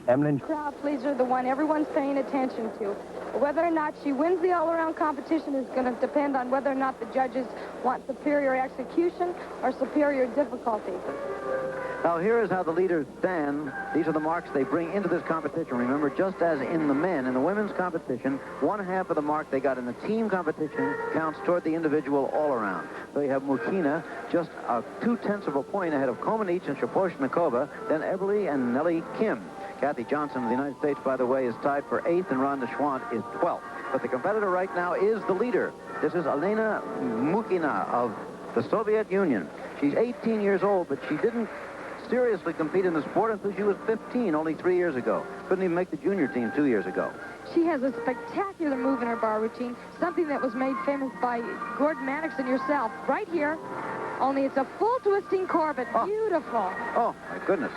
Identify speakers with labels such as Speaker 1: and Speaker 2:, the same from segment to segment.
Speaker 1: Emlyn.
Speaker 2: Crowd pleaser, the one everyone's paying attention to. Whether or not she wins the all-around competition is going to depend on whether or not the judges want superior execution or superior difficulty.
Speaker 3: Now, here is how the leaders stand. These are the marks they bring into this competition. Remember, just as in the men, in the women's competition, 1/2 of the mark they got in the team competition counts toward the individual all-around. So you have Mukina just 2/10 of a point ahead of Komenich and Shaposhnikova, then Eberly and Nellie Kim. Kathy Johnson of the United States, by the way, is tied for 8th, and Rhonda Schwant is 12th. But the competitor right now is the leader. This is Elena Mukina of the Soviet Union. She's 18 years old, but she didn't seriously compete in the sport until she was 15, only 3 years ago. Couldn't even make the junior team 2 years ago.
Speaker 2: She has a spectacular move in her bar routine, something that was made famous by Gordon Maddox and yourself, right here. Only it's a full twisting Corbett. Beautiful.
Speaker 3: Oh, my goodness.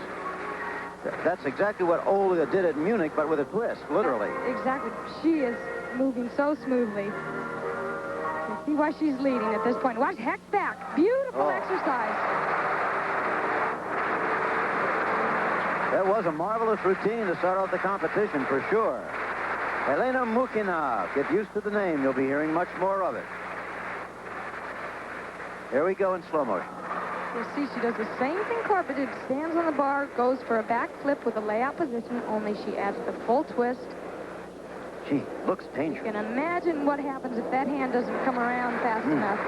Speaker 3: That's exactly what Olga did at Munich, but with a twist, literally.
Speaker 2: Exactly. She is moving so smoothly. You see why she's leading at this point. Watch, heck back. Beautiful exercise.
Speaker 3: That was a marvelous routine to start off the competition, for sure. Elena Mukina. Get used to the name. You'll be hearing much more of it. Here we go in slow motion.
Speaker 2: You see, she does the same thing Corbett did. Stands on the bar, goes for a back flip with a layout position, only she adds the full twist.
Speaker 3: Gee, looks dangerous.
Speaker 2: You can imagine what happens if that hand doesn't come around fast enough.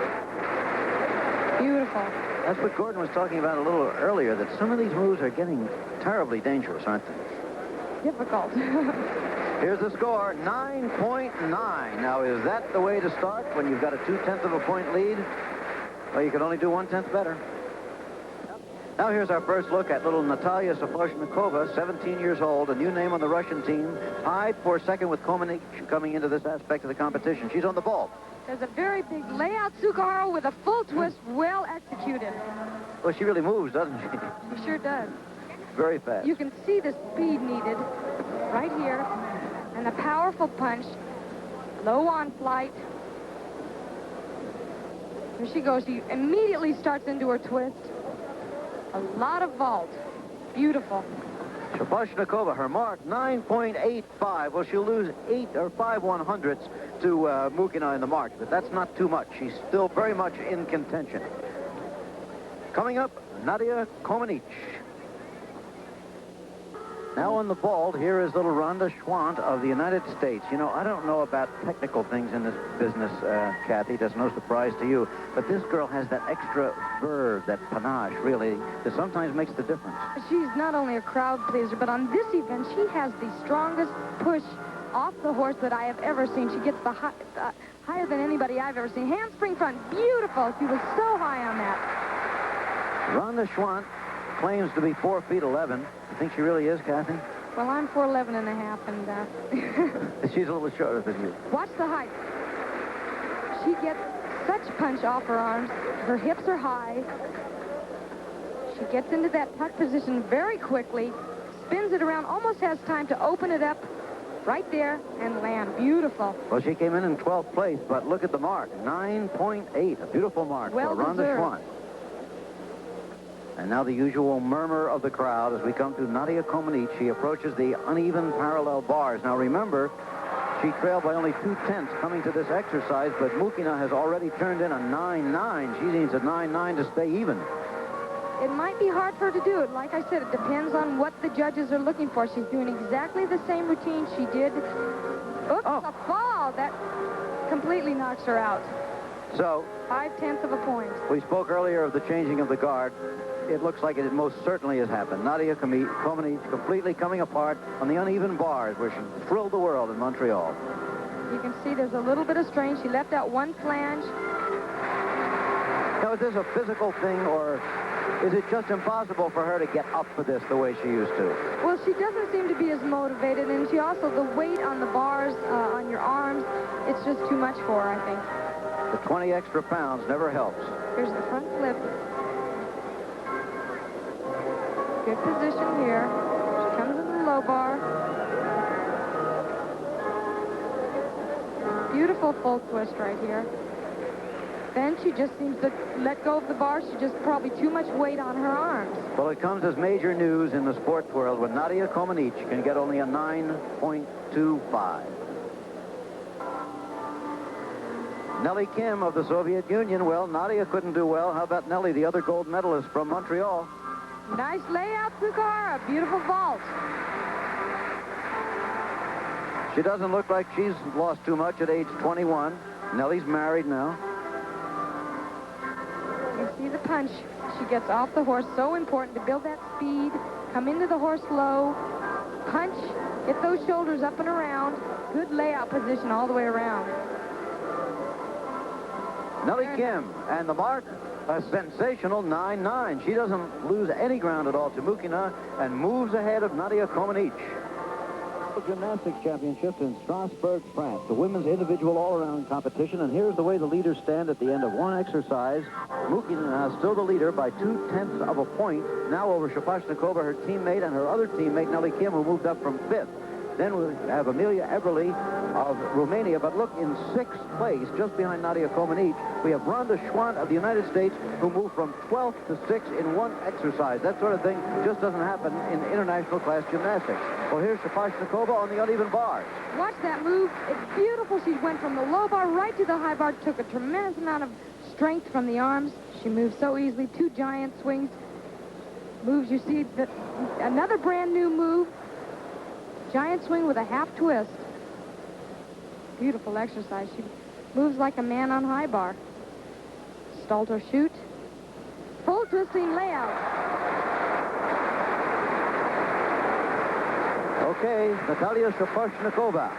Speaker 2: Beautiful.
Speaker 3: That's what Gordon was talking about a little earlier, that some of these moves are getting terribly dangerous, aren't they?
Speaker 2: Difficult.
Speaker 3: Here's the score, 9.9. Now, is that the way to start when you've got a 2/10 of a point lead? Well, you can only do 1/10 better. Now here's our first look at little Natalia Saposhnikova, 17 years old, a new name on the Russian team, tied for second with Komenich coming into this aspect of the competition. She's on the ball.
Speaker 2: There's a very big layout Sukahara with a full twist, well executed.
Speaker 3: Well, she really moves, doesn't she?
Speaker 2: She sure does.
Speaker 3: Very fast.
Speaker 2: You can see the speed needed right here, and a powerful punch, low on flight. There she goes. She immediately starts into her twist. A lot of vault. Beautiful.
Speaker 3: Shaposhnikova, her mark, 9.85. Well, she'll lose 8 or 5/100ths to Mukina in the mark, but that's not too much. She's still very much in contention. Coming up, Nadia Komenich. Now on the vault, here is little Rhonda Schwant of the United States. You know, I don't know about technical things in this business, Kathy. That's no surprise to you. But this girl has that extra verve, that panache, really, that sometimes makes the difference.
Speaker 2: She's not only a crowd pleaser, but on this event, she has the strongest push off the horse that I have ever seen. She gets the higher than anybody I've ever seen. Handspring front, beautiful. She was so high on that.
Speaker 3: Rhonda Schwant claims to be 4 feet 11. You think she really is, Kathy?
Speaker 2: Well, I'm 4'11 and a half, and
Speaker 3: she's a little shorter than you.
Speaker 2: Watch the height. She gets such punch off her arms. Her hips are high. She gets into that tuck position very quickly, spins it around, almost has time to open it up right there and land. Beautiful.
Speaker 3: Well, she came in 12th place, but look at the mark, 9.8. A beautiful mark for Rhonda Schwant. And now the usual murmur of the crowd as we come to Nadia Komenich. She approaches the uneven parallel bars. Now remember, she trailed by only 2/10 coming to this exercise, but Mukina has already turned in a 9.9. She needs a 9.9 to stay even.
Speaker 2: It might be hard for her to do it. Like I said, it depends on what the judges are looking for. She's doing exactly the same routine she did. Oops, a fall. That completely knocks her out.
Speaker 3: So
Speaker 2: 5/10 of a point.
Speaker 3: We spoke earlier of the changing of the guard. It looks like it most certainly has happened. Nadia Komenich completely coming apart on the uneven bars where she thrilled the world in Montreal.
Speaker 2: You can see there's a little bit of strain. She left out one flange.
Speaker 3: Now, is this a physical thing, or is it just impossible for her to get up for this the way she used to?
Speaker 2: Well, she doesn't seem to be as motivated, and she also, the weight on the bars, on your arms, it's just too much for her, I think.
Speaker 3: The 20 extra pounds never helps.
Speaker 2: Here's the front flip. Good position here. She comes in the low bar. Beautiful full twist right here. Then she just seems to let go of the bar. She just probably too much weight on her arms.
Speaker 3: Well, it comes as major news in the sports world when Nadia Comaneci can get only a 9.25. Nellie Kim of the Soviet Union. Well, Nadia couldn't do well. How about Nellie, the other gold medalist from Montreal?
Speaker 2: Nice layout, Sukara. Beautiful vault.
Speaker 3: She doesn't look like she's lost too much at age 21. Nellie's married now.
Speaker 2: You see the punch. She gets off the horse. So important to build that speed. Come into the horse low. Punch. Get those shoulders up and around. Good layout position all the way around.
Speaker 3: Nellie Kim, and the mark, a sensational 9.9. She doesn't lose any ground at all to Mukina and moves ahead of Nadia Comaneci. Gymnastics Championships in Strasbourg, France, the women's individual all-around competition, and here's the way the leaders stand at the end of one exercise. Mukina is still the leader by 0.2 of a point, now over Shaposhnikova, her teammate, and her other teammate, Nellie Kim, who moved up from 5th. Then we have Amelia Eberle of Romania, but look, in 6th place, just behind Nadia Comaneci, we have Rhonda Schwant of the United States, who moved from 12th to 6th in one exercise. That sort of thing just doesn't happen in international class gymnastics. Well, here's Shaposhnikova on the uneven bars.
Speaker 2: Watch that move. It's beautiful. She went from the low bar right to the high bar, took a tremendous amount of strength from the arms. She moves so easily. 2 giant swings. Moves, you see, that another brand new move. Giant swing with a half twist. Beautiful exercise. She moves like a man on high bar. Stalter shoot. Full twisting layout.
Speaker 3: Okay, Natalia Shaposhnikova.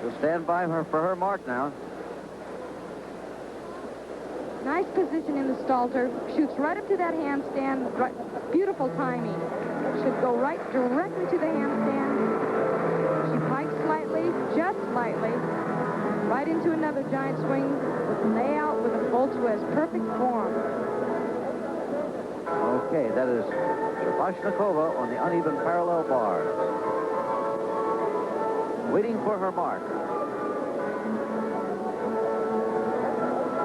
Speaker 3: She'll stand by her for her mark now.
Speaker 2: Nice position in the Stalter. Shoots right up to that handstand. Right, beautiful timing. Should go right directly to the handstand. She pikes slightly, just slightly. Right into another giant swing with layout with a full twist. Perfect form.
Speaker 3: Okay, that is Shaposhnikova on the uneven parallel bars. Waiting for her mark.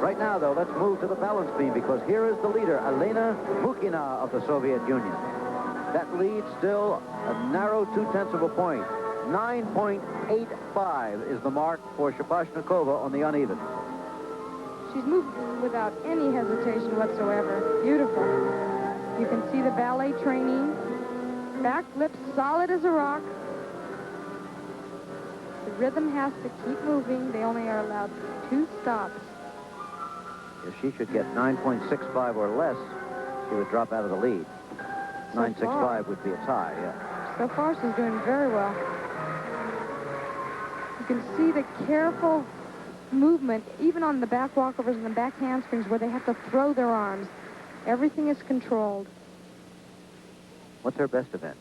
Speaker 3: Right now, though, let's move to the balance beam because here is the leader, Elena Mukina of the Soviet Union. That lead still a narrow 0.2 of a point. 9.85 is the mark for Shaposhnikova on the uneven.
Speaker 2: She's moved without any hesitation whatsoever. Beautiful. You can see the ballet training. Back flip solid as a rock. The rhythm has to keep moving. They only are allowed 2 stops.
Speaker 3: If she should get 9.65 or less, she would drop out of the lead. 9.65 would be a tie, yeah.
Speaker 2: So far, she's doing very well. You can see the careful movement, even on the back walkovers and the back handsprings, where they have to throw their arms. Everything is controlled.
Speaker 3: What's her best event?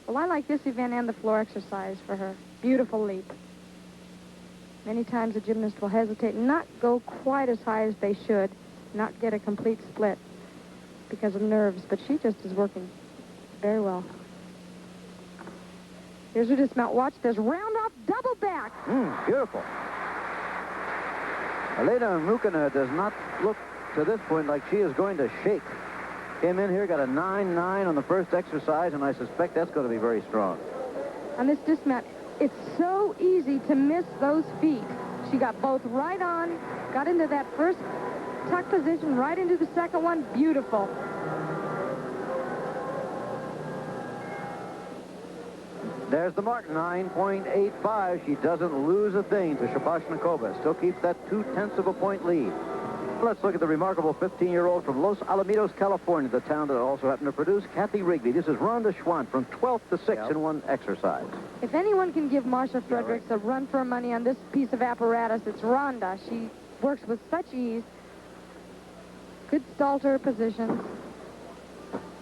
Speaker 2: Well, I like this event and the floor exercise for her. Beautiful leap. Many times a gymnast will hesitate and not go quite as high as they should, not get a complete split because of nerves, but she just is working very well. Here's her dismount. Watch this round off double back.
Speaker 3: Beautiful. Elena Mukina does not look to this point like she is going to shake. Came in here, got a 9.9 on the first exercise, and I suspect that's going to be very strong.
Speaker 2: On this dismount, it's so easy to miss those feet. She got both right on, got into that first tuck position, right into the second one. Beautiful.
Speaker 3: There's the mark, 9.85. She doesn't lose a thing to Shaposhnikova. Still keeps that 0.2 of a point lead. Let's look at the remarkable 15-year-old from Los Alamitos, California, the town that also happened to produce Kathy Wrigley. This is Rhonda Schwant from 12th to 6th in one exercise.
Speaker 2: If anyone can give Marsha Fredericks a run for her money on this piece of apparatus, it's Rhonda. She works with such ease. Good Stalter positions.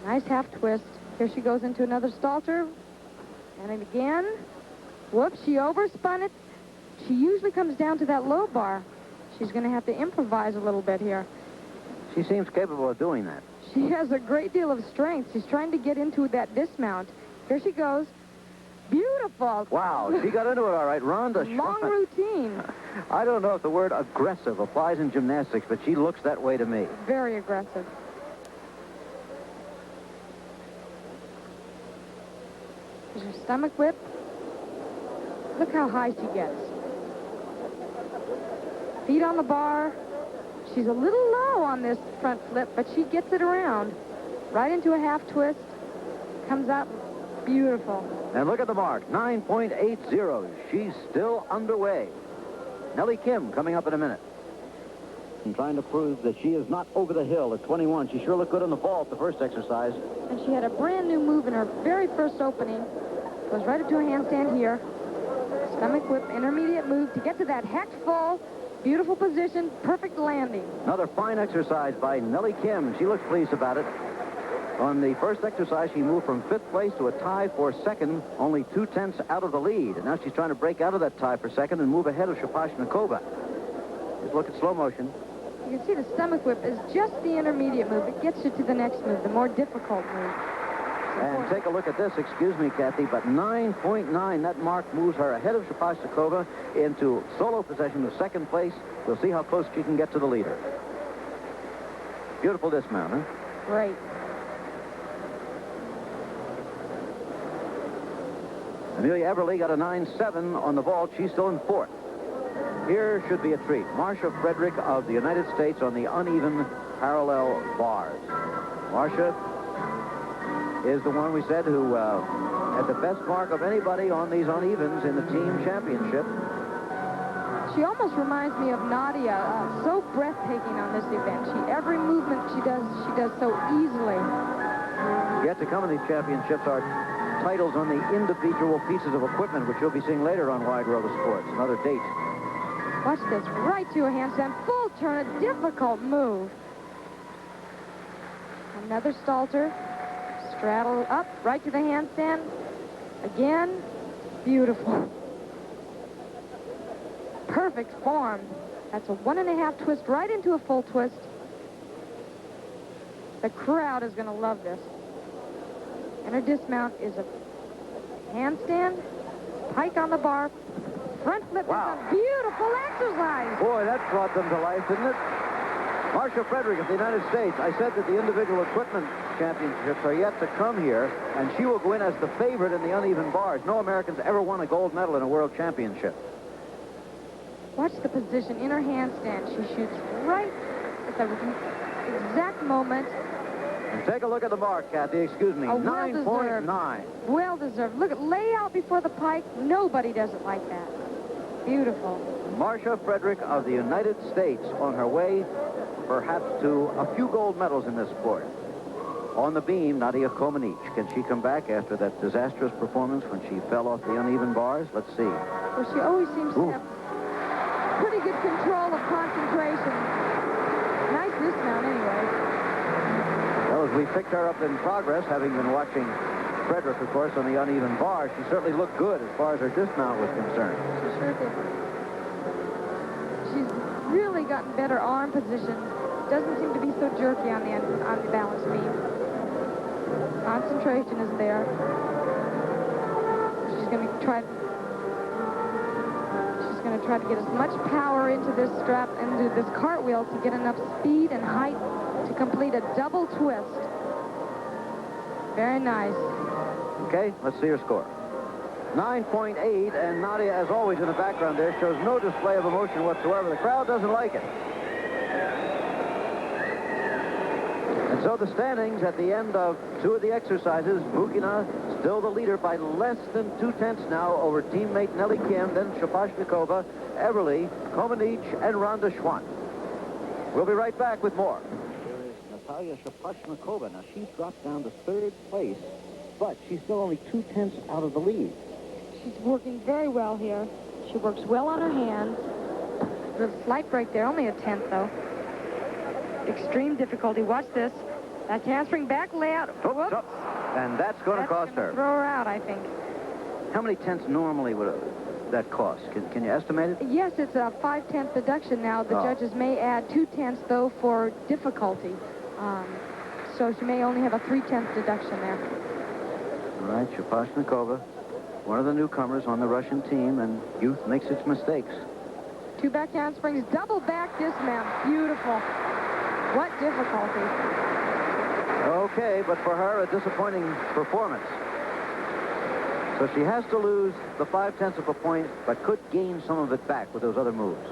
Speaker 2: Nice half twist. Here she goes into another Stalter. And again. Whoops, she overspun it. She usually comes down to that low bar. She's going to have to improvise a little bit here.
Speaker 3: She seems capable of doing that.
Speaker 2: She has a great deal of strength. She's trying to get into that dismount. Here she goes. Beautiful.
Speaker 3: Wow, she got into it all right. Rhonda
Speaker 2: Long
Speaker 3: Schwann.
Speaker 2: routine.
Speaker 3: I don't know if the word aggressive applies in gymnastics, but she looks that way to me.
Speaker 2: Very aggressive. There's her stomach whip. Look how high she gets. Feet on the bar. She's a little low on this front flip, but she gets it around. Right into a half twist. Comes out beautiful.
Speaker 3: And look at the mark, 9.80. She's still underway. Nellie Kim coming up in a minute. And trying to prove that she is not over the hill at 21. She sure looked good on the vault the first exercise.
Speaker 2: And she had a brand new move in her very first opening. Goes right up to a handstand here. Stomach whip, intermediate move to get to that hex full. Beautiful position, perfect landing.
Speaker 3: Another fine exercise by Nellie Kim. She looks pleased about it. On the first exercise, she moved from 5th place to a tie for second, only 2/10 out of the lead. And now she's trying to break out of that tie for second and move ahead of Shaposhnikova. Just look at slow motion.
Speaker 2: You can see the stomach whip is just the intermediate move. It gets you to the next move, the more difficult move.
Speaker 3: And take a look at this, excuse me, Kathy, but 9.9, that mark moves her ahead of Shaposhnikova into solo possession of second place. We'll see how close she can get to the leader. Beautiful dismount, huh?
Speaker 2: Great.
Speaker 3: Amelia Everly got a 9.7 on the vault. She's still in 4th. Here should be a treat. Marcia Frederick of the United States on the uneven parallel bars. Marcia is the one we said who had the best mark of anybody on these unevens in the team championship.
Speaker 2: She almost reminds me of Nadia. So breathtaking on this event. Every movement she does so easily.
Speaker 3: Yet to come in these championships are titles on the individual pieces of equipment, which you'll be seeing later on Wide World of Sports. Another date.
Speaker 2: Watch this. Right to a handstand. Full turn. A difficult move. Another Stalter. Straddle up. Right to the handstand. Again. Beautiful. Perfect form. That's a 1.5 twist right into a full twist. The crowd is going to love this. And her dismount is a handstand, pike on the bar, front flip.
Speaker 3: Wow.
Speaker 2: Is a beautiful exercise.
Speaker 3: Boy, that brought them to life, didn't it? Marcia Frederick of the United States. I said that the individual equipment championships are yet to come here, and she will go in as the favorite in the uneven bars. No Americans ever won a gold medal in a world championship.
Speaker 2: Watch the position in her handstand. She shoots right at the exact moment.
Speaker 3: And take a look at the mark, Kathy. Excuse me. 9.9.
Speaker 2: Well deserved. Look at layout before the pike. Nobody does it like that. Beautiful.
Speaker 3: Marcia Frederick of the United States on her way perhaps to a few gold medals in this sport. On the beam, Nadia Comaneci. Can she come back after that disastrous performance when she fell off the uneven bars? Let's see.
Speaker 2: Well, she always seems to have pretty good control of concentration. Nice dismount anyway.
Speaker 3: Well, as we picked her up in progress, having been watching Frederick, of course, on the uneven bar, she certainly looked good as far as her dismount was concerned.
Speaker 2: She sure did. She's really gotten better arm position. Doesn't seem to be so jerky on the balance beam. Concentration is there. She's going to try to get as much power into this strap and do this cartwheel to get enough speed and height to complete a double twist. Very nice.
Speaker 3: Okay, let's see her score. 9.8, and Nadia, as always in the background there, shows no display of emotion whatsoever. The crowd doesn't like it. And so the standings at the end of 2 of the exercises, Bukina still the leader by less than 2/10 now over teammate Nellie Kim, then Shaposhnikova, Everly, Comaneci, and Rhonda Schwann. We'll be right back with more. Here is Natalia Shaposhnikova. Now, she's dropped down to 3rd place, but she's still only 2/10 out of the lead.
Speaker 2: She's working very well here. She works well on her hands. There's a slight break there, only a 10th, though. Extreme difficulty. Watch this. That handspring back layout. Whoops.
Speaker 3: And that's going to cost her.
Speaker 2: Throw her out, I think.
Speaker 3: How many tenths normally would that cost? Can you estimate it?
Speaker 2: Yes, it's a 5/10 deduction now. The judges may add 2/10, though, for difficulty. So she may only have a 3/10 deduction there.
Speaker 3: All right, Shaposhnikova. one of the newcomers on the Russian team, and youth makes its mistakes.
Speaker 2: 2 back handsprings, double back dismount. Beautiful. What difficulty.
Speaker 3: Okay, but for her, a disappointing performance. So she has to lose the 0.5 of a point, but could gain some of it back with those other moves.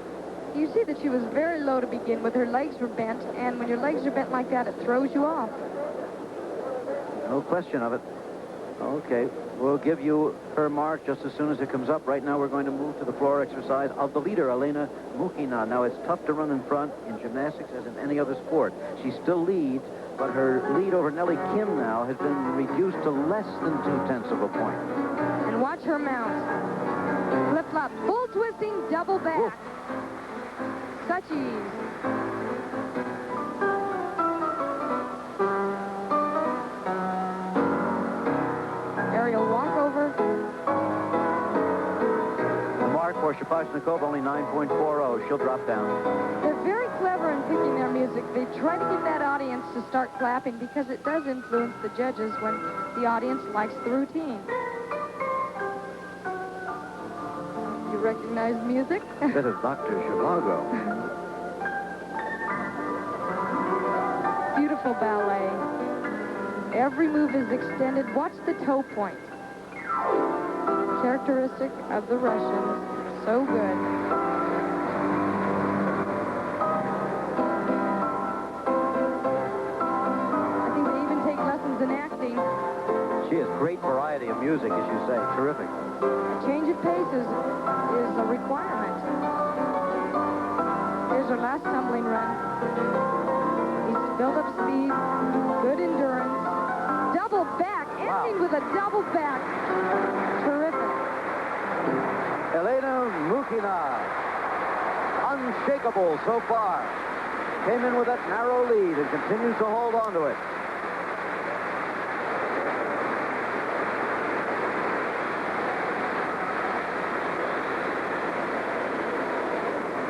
Speaker 2: You see that she was very low to begin with. Her legs were bent, and when your legs are bent like that, it throws you off.
Speaker 3: No question of it. Okay, we'll give you her mark just as soon as it comes up. Right now, we're going to move to the floor exercise of the leader, Elena Mukhina. Now, it's tough to run in front in gymnastics as in any other sport. She still leads, but her lead over Nellie Kim now has been reduced to less than 0.2 of a point.
Speaker 2: And watch her mount. Flip-flop, full twisting, double back.
Speaker 3: Oof.
Speaker 2: Such ease. Aerial walkover.
Speaker 3: The mark for Shaposhnikova, only 9.40. She'll drop down.
Speaker 2: They're very clever in picking their music. They try to get that audience to start clapping because it does influence the judges when the audience likes the routine. You recognize music?
Speaker 3: Bit of Dr. Zhivago.
Speaker 2: Beautiful ballet. Every move is extended. Watch the toe point. Characteristic of the Russians. So good. I think they even take lessons in acting.
Speaker 3: She has great variety of music, as you say. Terrific.
Speaker 2: A change of pace is a requirement. Here's her last tumbling run. He's built up speed, good endurance. Double back, ending with a double back. Terrific.
Speaker 3: Elena Mukhina, unshakable so far. Came in with that narrow lead and continues to hold on to it.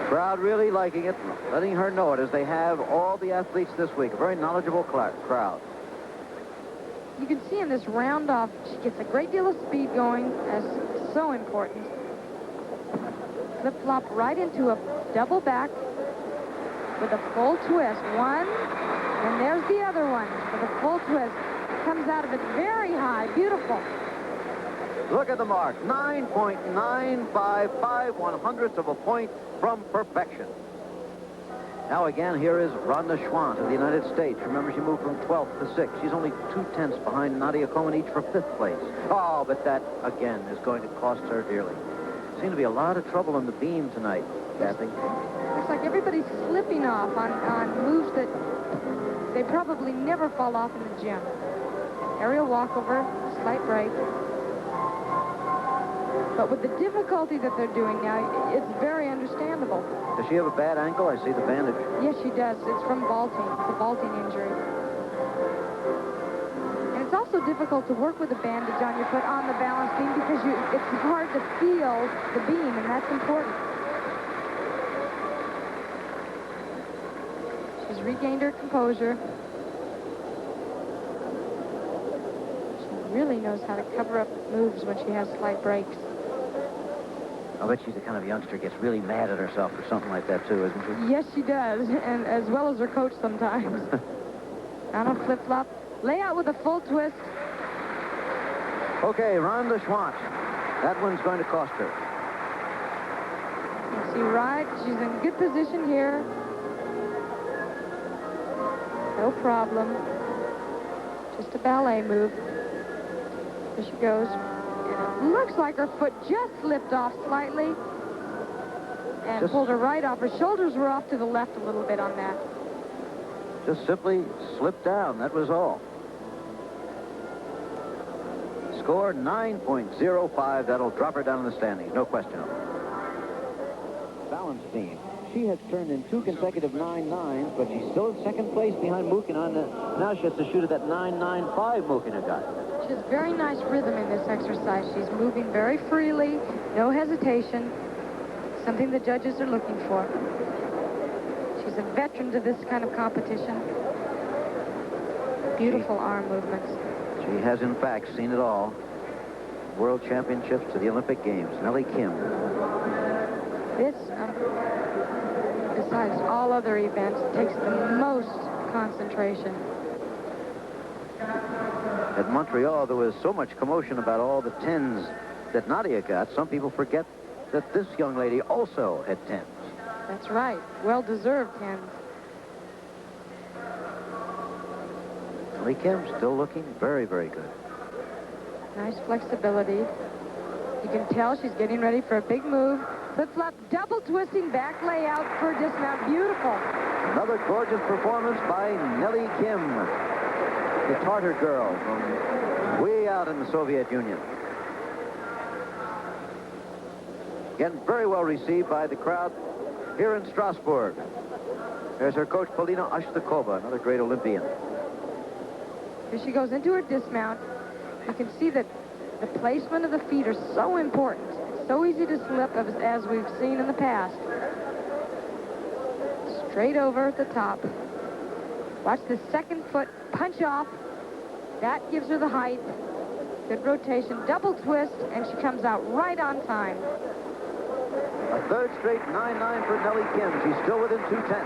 Speaker 3: Crowd really liking it, letting her know it, as they have all the athletes this week. A very knowledgeable crowd.
Speaker 2: You can see in this round off, she gets a great deal of speed going. That's so important. Flip-flop right into a double back with a full twist. One, and there's the other one with a full twist. Comes out of it very high. Beautiful.
Speaker 3: Look at the mark. 9.955 100ths of a point from perfection. Now again, here is Rhonda Schwandt of the United States. Remember, she moved from 12th to 6th. She's only 0.2 behind Nadia Comaneci for 5th place. Oh, but that, again, is going to cost her dearly. Seems to be a lot of trouble on the beam tonight, Kathy.
Speaker 2: Looks like everybody's slipping off on moves that they probably never fall off in the gym. Aerial walkover, slight break. But with the difficulty that they're doing now, it's very understandable.
Speaker 3: Does she have a bad ankle? I see the bandage.
Speaker 2: Yes, she does. It's from vaulting. It's a vaulting injury. And it's also difficult to work with a bandage on your foot on the balance beam because it's hard to feel the beam, and that's important. She's regained her composure. She really knows how to cover up moves when she has slight breaks.
Speaker 3: I bet she's the kind of youngster gets really mad at herself for something like that, too, isn't she?
Speaker 2: Yes, she does, and as well as her coach sometimes. On a flip-flop. Lay out with a full twist.
Speaker 3: Okay, Rhonda Schwandt. That one's going to cost her.
Speaker 2: You see right, she's in good position here. No problem. Just a ballet move. Here she goes. And it looks like her foot just slipped off slightly and pulled her right off. Her shoulders were off to the left a little bit on that.
Speaker 3: Just simply slipped down. That was all. Score 9.05. That'll drop her down in the standings. No question of it. Balance beam. She has turned in 2 consecutive 9.9s, but she's still in second place behind Mukhina. Now she has to shoot at that 9.95 Mukhina got.
Speaker 2: She has very nice rhythm in this exercise. She's moving very freely, no hesitation, something the judges are looking for. She's a veteran to this kind of competition. Beautiful arm movements.
Speaker 3: She has, in fact, seen it all. World Championships to the Olympic Games. Nellie Kim.
Speaker 2: This, besides all other events, takes the most concentration.
Speaker 3: At Montreal, there was so much commotion about all the 10s that Nadia got. Some people forget that this young lady also had 10s.
Speaker 2: That's right. Well-deserved 10s.
Speaker 3: Nellie Kim still looking very, very good.
Speaker 2: Nice flexibility. You can tell she's getting ready for a big move. Flip-flop, double twisting back layout for dismount. Beautiful.
Speaker 3: Another gorgeous performance by Nellie Kim, the Tartar girl from way out in the Soviet Union. Again, very well received by the crowd here in Strasbourg. There's her coach, Polina Ashtakova, another great Olympian.
Speaker 2: Here she goes into her dismount. You can see that the placement of the feet are so important. It's so easy to slip, as we've seen in the past. Straight over at the top. Watch the second foot punch off. That gives her the height. Good rotation, double twist, and she comes out right on time.
Speaker 3: A third straight 9-9 for Nellie Kim. She's still within 2/10.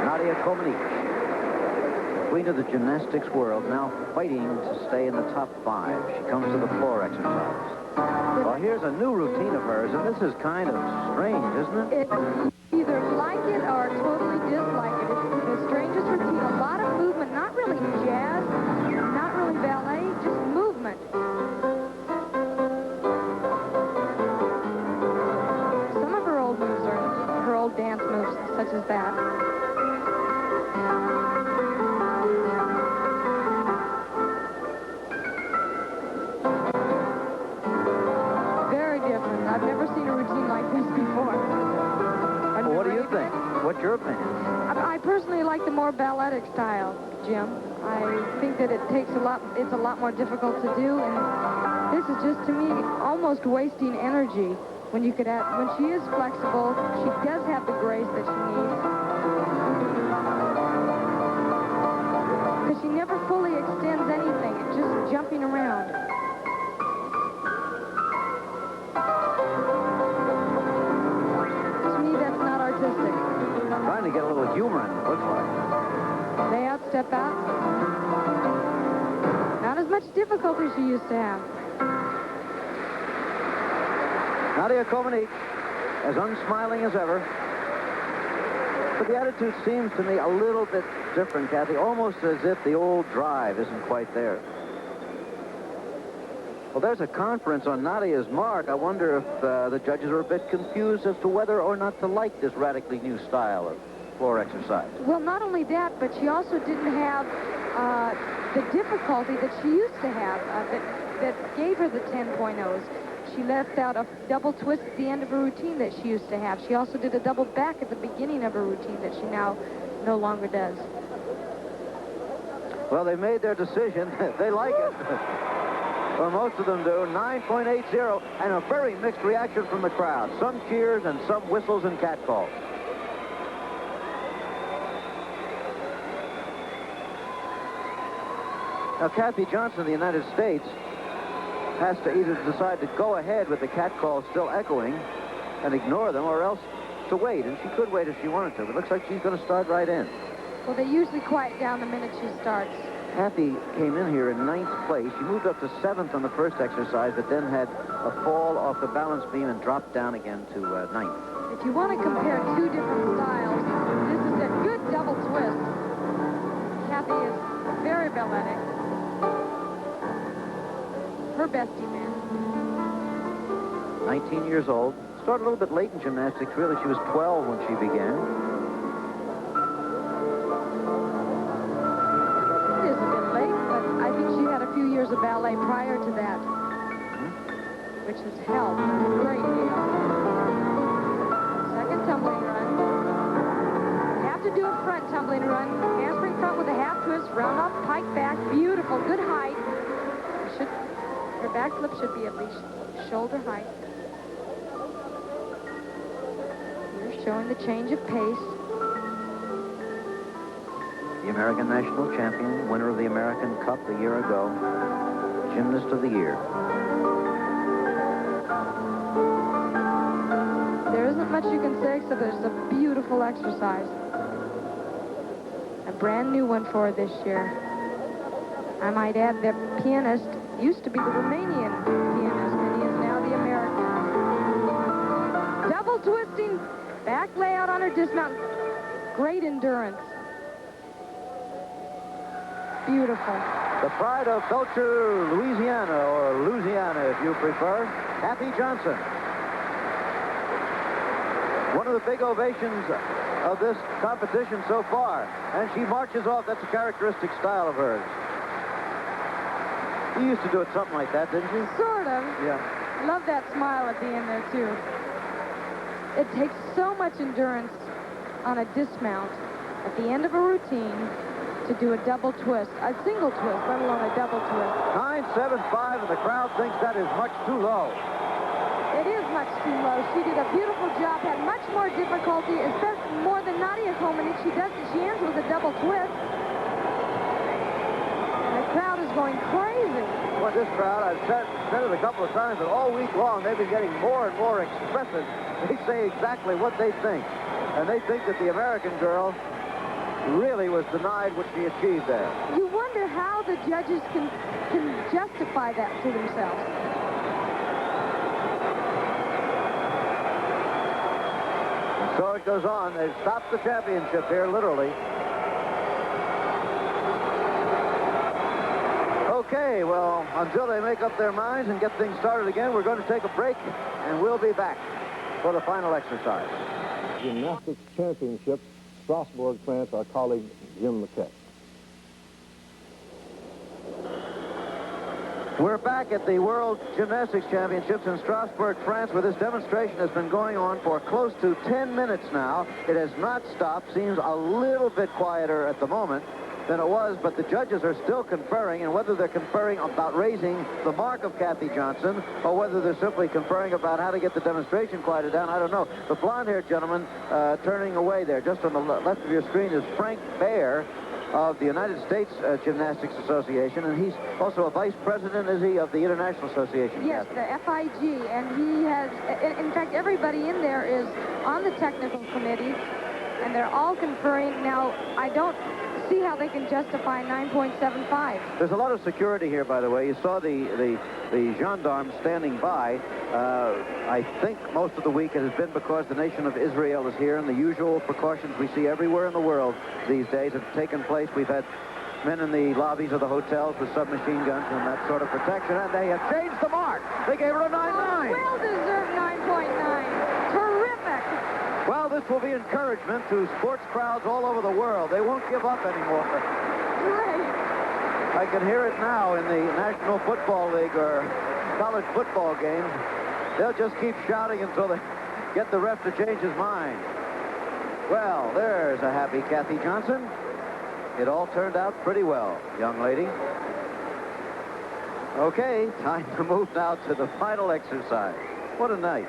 Speaker 3: Nadia Comaneci, queen of the gymnastics world, now fighting to stay in the top 5. She comes to the floor exercise. Well, here's a new routine of hers, and this is kind of strange, isn't it?
Speaker 2: It's either like it or totally dislike it. It's the strangest routine. A lot of movement, not really jazz, not really ballet, just movement. Some of her old moves are her old dance moves, such as that. I've never seen a routine like this before.
Speaker 3: Well, what do you think? What's your opinion?
Speaker 2: I personally like the more balletic style, Jim. I think that it's a lot more difficult to do, and this is just, to me, almost wasting energy. When she is flexible, she does have the grace that she needs. Because she never fully extends anything. It's just jumping around.
Speaker 3: Trying to get a little humor in it, looks like.
Speaker 2: Lay out, step out. Not as much difficulty she used to have.
Speaker 3: Nadia Comaneci, as unsmiling as ever. But the attitude seems to me a little bit different, Kathy, almost as if the old drive isn't quite there. Well, there's a conference on Nadia's mark. I wonder if the judges are a bit confused as to whether or not to like this radically new style of floor exercise.
Speaker 2: Well, not only that, but she also didn't have the difficulty that she used to have that gave her the 10.0s. She left out a double twist at the end of her routine that she used to have. She also did a double back at the beginning of her routine that she now no longer does.
Speaker 3: Well, they made their decision. They like it. Well, most of them do. 9.80, and a very mixed reaction from the crowd. Some cheers and some whistles and catcalls. Now, Kathy Johnson of the United States has to either decide to go ahead with the catcalls still echoing and ignore them, or else to wait. And she could wait if she wanted to, but it looks like she's going to start right in.
Speaker 2: Well, they usually quiet down the minute she starts.
Speaker 3: Kathy came in here in 9th place. She moved up to 7th on the first exercise, but then had a fall off the balance beam and dropped down again to 9th.
Speaker 2: If you want to compare two different styles, this is a good double twist. Kathy is very balletic. Her best event.
Speaker 3: 19 years old. Started a little bit late in gymnastics, really. She was 12 when she began.
Speaker 2: It is a bit late, but I think she had a few years of ballet prior to that, which has helped a great deal. Second tumbling run. Have to do a front tumbling run. Handspring front with a half twist, round off, pike back. Beautiful, good height. Her back flip should be at least shoulder height. Here's showing the change of pace.
Speaker 3: The American national champion, winner of the American Cup a year ago. Gymnast of the Year.
Speaker 2: There isn't much you can say except that it's a beautiful exercise. A brand new one for her this year. I might add that pianist used to be the Romanian pianist, and he is now the American. Double twisting, back layout on her dismount. Great endurance. Beautiful.
Speaker 3: The pride of Belcher, Louisiana, or Louisiana if you prefer, Kathy Johnson. One of the big ovations of this competition so far, and she marches off. That's a characteristic style of hers. You used to do it something like that, didn't you?
Speaker 2: Sort of.
Speaker 3: Yeah.
Speaker 2: Love that smile at the end there, too. It takes so much endurance on a dismount at the end of a routine to do a double twist, a single twist, let alone a double twist.
Speaker 3: 9.75, and the crowd thinks that is much too low.
Speaker 2: It is much too low. She did a beautiful job, had much more difficulty, especially more than Nadia Comaneci. She ends with a double twist. And the crowd is going crazy.
Speaker 3: Well, this crowd, I've said it a couple of times, but all week long they've been getting more and more expressive. They say exactly what they think. And they think that the American girl really was denied what she achieved there.
Speaker 2: You wonder how the judges can justify that to themselves.
Speaker 3: So it goes on. They've stopped the championship here, literally. Okay, well, until they make up their minds and get things started again, we're going to take a break, and we'll be back for the final exercise.
Speaker 1: Gymnastics Championships, Strasbourg, France, our colleague Jim Maquette.
Speaker 3: We're back at the World Gymnastics Championships in Strasbourg, France, where this demonstration has been going on for close to 10 minutes now. It has not stopped. Seems a little bit quieter at the moment than it was, but the judges are still conferring, and whether they're conferring about raising the mark of Kathy Johnson or whether they're simply conferring about how to get the demonstration quieted down, I don't know. The blonde-haired gentleman turning away there, just on the left of your screen, is Frank Baer of the United States Gymnastics Association, and he's also a vice president, is he, of the International Association?
Speaker 2: Yes, the FIG, and he has, in fact, everybody in there is on the technical committee, and they're all conferring. Now, I don't see how they can justify 9.75.
Speaker 3: There's a lot of security here, by the way. You saw the gendarmes standing by. I think most of the week it has been because the nation of Israel is here, and the usual precautions we see everywhere in the world these days have taken place. We've had men in the lobbies of the hotels with submachine guns and that sort of protection, and they have changed the mark. They gave her a 9.9.
Speaker 2: Well-deserved 9.9. Terrific.
Speaker 3: Well, this will be encouragement to sports crowds all over the world. They won't give up anymore.
Speaker 2: Great.
Speaker 3: I can hear it now in the National Football League or college football games. They'll just keep shouting until they get the ref to change his mind. Well, there's a happy Kathy Johnson. It all turned out pretty well, young lady. Okay, time to move now to the final exercise. What a night.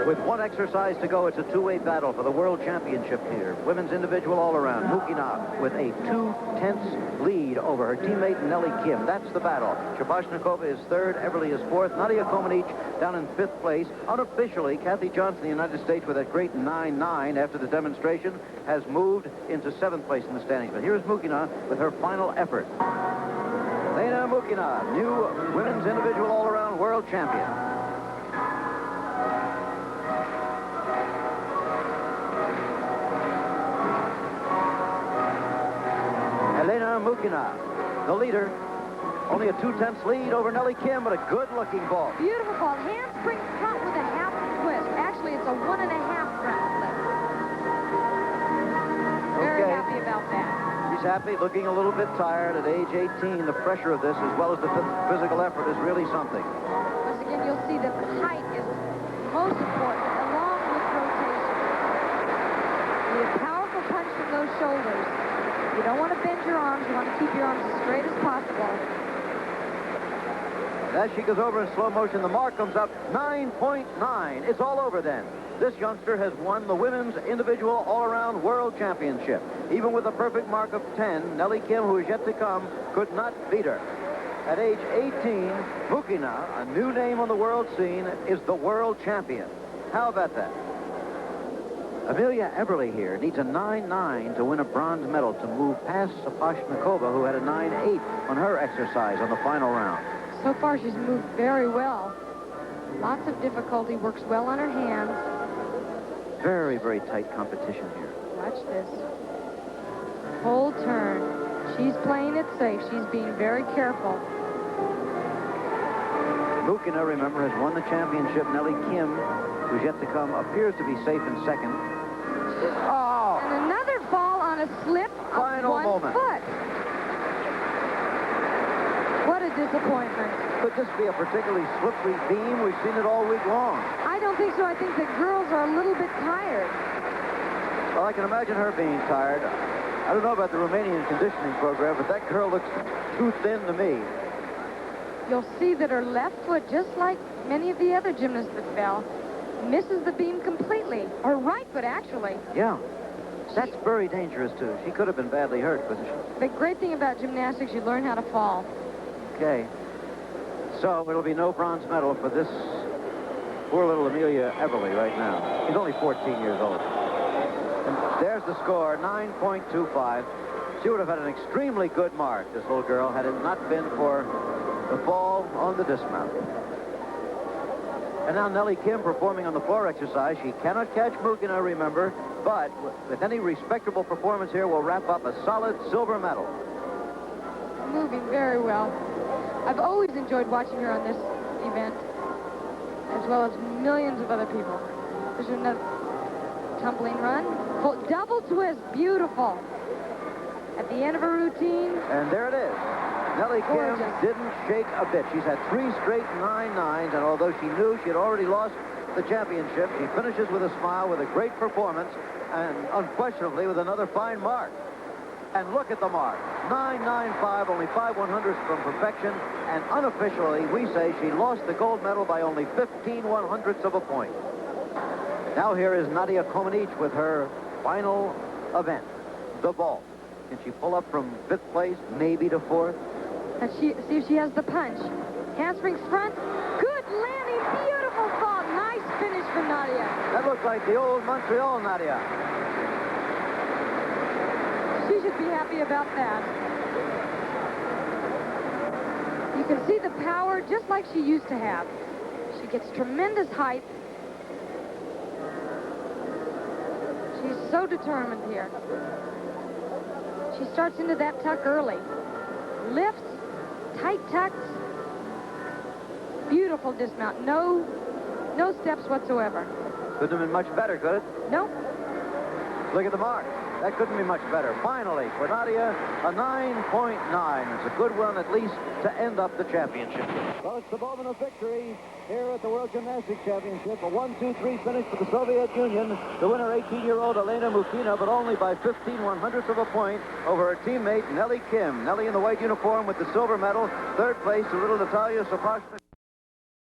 Speaker 3: With one exercise to go, it's a two-way battle for the World Championship here. Women's individual all-around. Mukina with a 2/10 lead over her teammate Nellie Kim. That's the battle. Shabashnikova is third. Everly is fourth. Nadia Comaneci down in fifth place. Unofficially, Kathy Johnson, the United States, with a great 9.9 after the demonstration, has moved into seventh place in the standings. But here's Mukina with her final effort. Lena Mukina, new women's individual all-around world champion. Mukina, the leader. Only a 2/10 lead over Nellie Kim, but a good-looking ball.
Speaker 2: Beautiful ball. Handspring cut with a half twist. Actually, it's a 1.5 front flip. Very happy about that.
Speaker 3: She's happy, looking a little bit tired at age 18. The pressure of this, as well as the physical effort, is really something.
Speaker 2: Once again, you'll see that the height is most important, along with rotation. You need a powerful punch from those shoulders. You don't want to bend your arms. You want to keep your arms as straight as possible.
Speaker 3: As she goes over in slow motion, the mark comes up 9.9. It's all over then. This youngster has won the women's individual all-around world championship. Even with a perfect mark of 10, Nellie Kim, who is yet to come, could not beat her. At age 18, Mukina, a new name on the world scene, is the world champion. How about that? Amelia Eberly here needs a 9.9 to win a bronze medal to move past Sapochnikova, who had a 9.8 on her exercise on the final round.
Speaker 2: So far, she's moved very well. Lots of difficulty, works well on her hands.
Speaker 3: Very, very tight competition here.
Speaker 2: Watch this. Whole turn. She's playing it safe. She's being very careful.
Speaker 3: Mukina, remember, has won the championship. Nellie Kim, who's yet to come, appears to be safe in second. Oh!
Speaker 2: And another fall on a slip
Speaker 3: Final
Speaker 2: of 1
Speaker 3: moment.
Speaker 2: foot. What a disappointment.
Speaker 3: Could this be a particularly slippery beam? We've seen it all week long.
Speaker 2: I don't think so. I think the girls are a little bit tired.
Speaker 3: Well, I can imagine her being tired. I don't know about the Romanian conditioning program, but that girl looks too thin to me.
Speaker 2: You'll see that her left foot, just like many of the other gymnasts that fell, misses the beam completely. Her right foot, actually.
Speaker 3: Yeah. That's very dangerous, too. She could have been badly hurt. But
Speaker 2: The great thing about gymnastics, you learn how to fall.
Speaker 3: okay. So it'll be no bronze medal for this poor little Amelia Eberly right now. She's only 14 years old. And there's the score, 9.25. She would have had an extremely good mark, this little girl, had it not been for the fall on the dismount. And now Nellie Kim performing on the floor exercise. She cannot catch Mukina, remember, but with any respectable performance here, will wrap up a solid silver medal.
Speaker 2: Moving very well. I've always enjoyed watching her on this event, as well as millions of other people. There's another tumbling run. Full, double twist, beautiful. At the end of her routine.
Speaker 3: And there it is. Nellie Kim
Speaker 2: Gorgeous.
Speaker 3: didn't shake a bit. She's had 3 straight 9.9s, and although she knew she had already lost the championship, she finishes with a smile, with a great performance, and unquestionably with another fine mark. And look at the mark. 9.95, only 5/100ths from perfection, and unofficially, we say she lost the gold medal by only 15/100ths of a point. Now here is Nadia Comaneci with her final event, the vault. Can she pull up from 5th place, maybe to 4th?
Speaker 2: And see if she has the punch. Handsprings front. Good landing. Beautiful fall. Nice finish for Nadia.
Speaker 3: That looked like the old Montreal Nadia.
Speaker 2: She should be happy about that. You can see the power just like she used to have. She gets tremendous height. She's so determined here. She starts into that tuck early. Lifts, tight tucks. Beautiful dismount. No steps whatsoever.
Speaker 3: Couldn't have been much better, could it?
Speaker 2: Nope.
Speaker 3: Look at the mark. That couldn't be much better. Finally, for Nadia, a 9.9. It's a good one, at least, to end up the championship. Well, it's the moment of victory here at the World Gymnastics Championship. A 1-2-3 finish for the Soviet Union. The winner, 18-year-old Elena Mukina, but only by 15/100ths of a point over her teammate, Nellie Kim. Nellie in the white uniform with the silver medal. 3rd place, the little Natalia Sapochnikova.